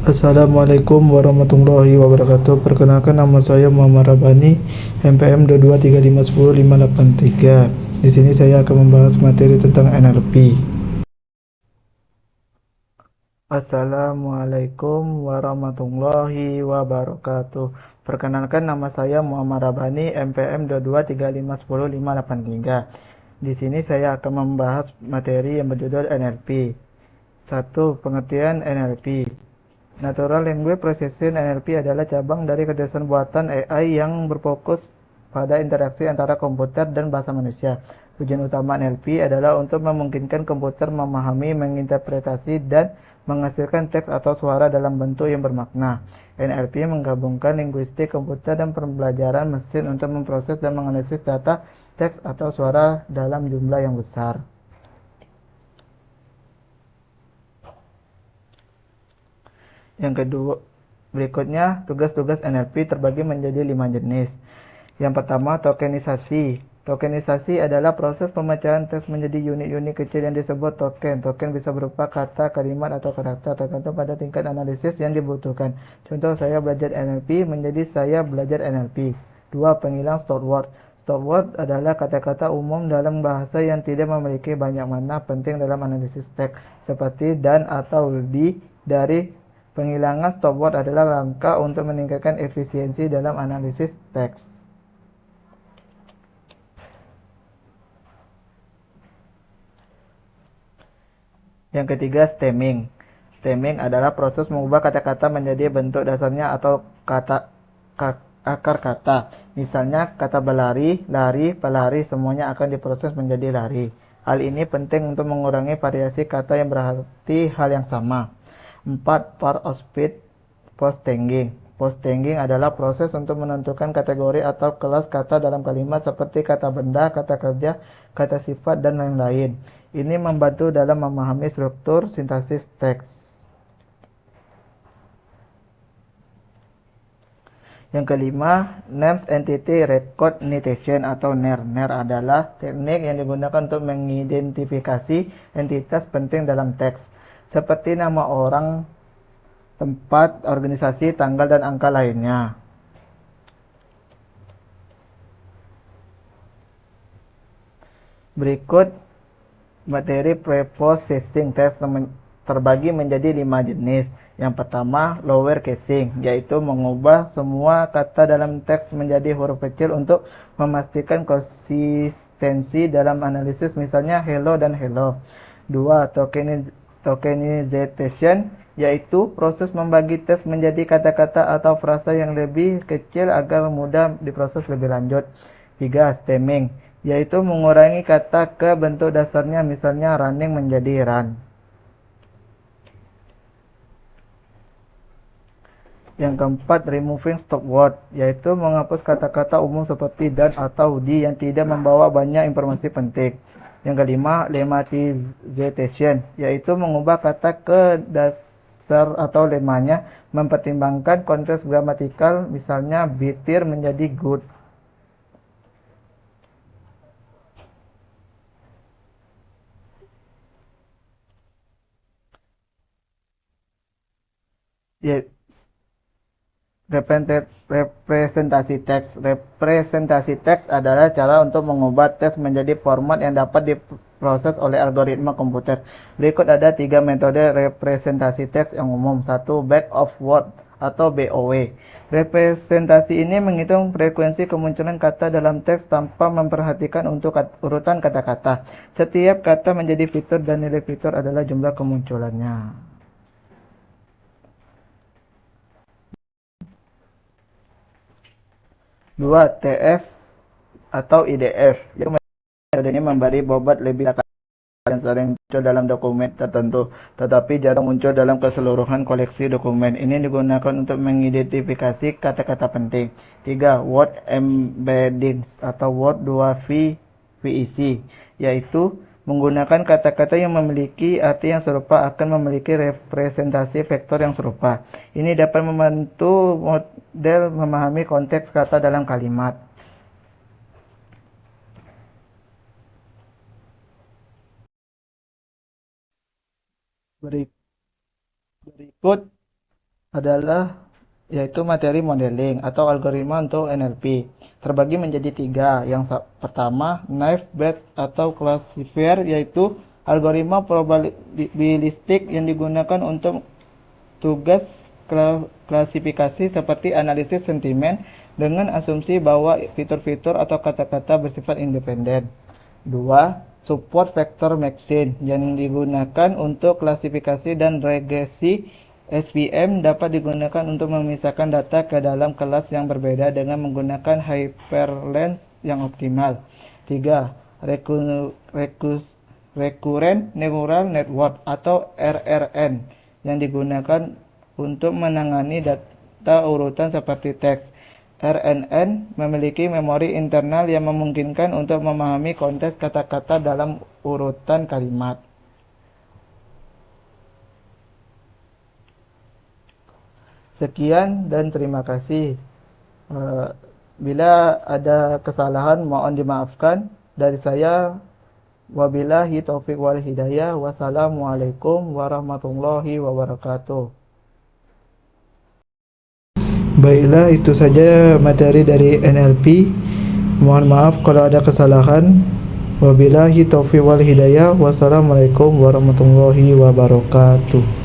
Assalamualaikum warahmatullahi wabarakatuh. Perkenalkan, nama saya Muhammad Rabani, NPM 223510583. Di sini saya akan membahas materi tentang NLP. Assalamualaikum warahmatullahi wabarakatuh. Perkenalkan, nama saya Muhammad Rabani, NPM 223510583. Di sini saya akan membahas materi yang berjudul NLP. 1. Pengertian NLP. Natural Language Processing (NLP) adalah cabang dari kecerdasan buatan AI yang berfokus pada interaksi antara komputer dan bahasa manusia. Tujuan utama NLP adalah untuk memungkinkan komputer memahami, menginterpretasi, dan menghasilkan teks atau suara dalam bentuk yang bermakna. NLP menggabungkan linguistik komputer dan pembelajaran mesin untuk memproses dan menganalisis data teks atau suara dalam jumlah yang besar. Yang kedua, berikutnya tugas-tugas NLP terbagi menjadi 5 jenis. Yang pertama, tokenisasi. Tokenisasi adalah proses pemecahan teks menjadi unit-unit kecil yang disebut token. Token bisa berupa kata, kalimat, atau karakter tergantung pada tingkat analisis yang dibutuhkan. Contoh, saya belajar NLP menjadi saya belajar NLP. 2. Penghilang stop word. Stop word adalah kata-kata umum dalam bahasa yang tidak memiliki banyak makna penting dalam analisis teks, seperti dan atau di, dari. Penghilangan stop word adalah langkah untuk meningkatkan efisiensi dalam analisis teks. Yang ketiga, stemming. Stemming adalah proses mengubah kata-kata menjadi bentuk dasarnya atau akar kata. Misalnya, kata berlari, lari, pelari, semuanya akan diproses menjadi lari. Hal ini penting untuk mengurangi variasi kata yang berarti hal yang sama. 4. Part of speech post-tagging. Post-tagging adalah proses untuk menentukan kategori atau kelas kata dalam kalimat seperti kata benda, kata kerja, kata sifat, dan lain-lain. Ini membantu dalam memahami struktur sintaksis teks. Yang kelima, Names Entity Recognition atau NER. NER adalah teknik yang digunakan untuk mengidentifikasi entitas penting dalam teks, seperti nama orang, tempat, organisasi, tanggal, dan angka lainnya. Berikut materi preprocessing teks terbagi menjadi 5 jenis. Yang pertama, lower casing, yaitu mengubah semua kata dalam teks menjadi huruf kecil untuk memastikan konsistensi dalam analisis, misalnya hello dan hello. 2. Tokenization, yaitu proses membagi teks menjadi kata-kata atau frasa yang lebih kecil agar mudah diproses lebih lanjut. 3. Stemming, yaitu mengurangi kata ke bentuk dasarnya, misalnya running menjadi run. Yang keempat, removing stop word, yaitu menghapus kata-kata umum seperti dan atau di yang tidak membawa banyak informasi penting. Yang kelima, lemmatization, yaitu mengubah kata ke dasar atau lemanya, mempertimbangkan konteks gramatikal, misalnya better menjadi good. Ya, representasi teks. Representasi teks adalah cara untuk mengubah teks menjadi format yang dapat diproses oleh algoritma komputer. Berikut ada 3 metode representasi teks yang umum. 1. Back of word atau BOW. Representasi ini menghitung frekuensi kemunculan kata dalam teks tanpa memperhatikan untuk urutan kata-kata. Setiap kata menjadi fitur dan nilai fitur adalah jumlah kemunculannya. 2. TF atau IDF, yang metode ini memberi bobot lebih kata yang sering muncul dalam dokumen tertentu, tetapi jarang muncul dalam keseluruhan koleksi dokumen. Ini digunakan untuk mengidentifikasi kata-kata penting. 3. Word embeddings atau word 2V VEC, yaitu menggunakan kata-kata yang memiliki arti yang serupa akan memiliki representasi vektor yang serupa. Ini dapat membantu model memahami konteks kata dalam kalimat. Berikut adalah yaitu materi modeling atau algoritma untuk NLP. Terbagi menjadi tiga. Yang pertama, naive Bayes atau classifier, yaitu algoritma probabilistik yang digunakan untuk tugas klasifikasi seperti analisis sentimen dengan asumsi bahwa fitur-fitur atau kata-kata bersifat independen. Dua, support vector machine yang digunakan untuk klasifikasi dan regresi. SVM dapat digunakan untuk memisahkan data ke dalam kelas yang berbeda dengan menggunakan hyperlink yang optimal. 3. Recurrent Neural Network atau RNN yang digunakan untuk menangani data urutan seperti teks. RNN memiliki memori internal yang memungkinkan untuk memahami konteks kata-kata dalam urutan kalimat. Sekian dan terima kasih. Bila ada kesalahan mohon dimaafkan. Dari saya, wabillahi taufiq wal hidayah. Wassalamualaikum warahmatullahi wabarakatuh. Baiklah, itu saja materi dari NLP. Mohon maaf kalau ada kesalahan. Wabillahi taufiq wal hidayah. Wassalamualaikum warahmatullahi wabarakatuh.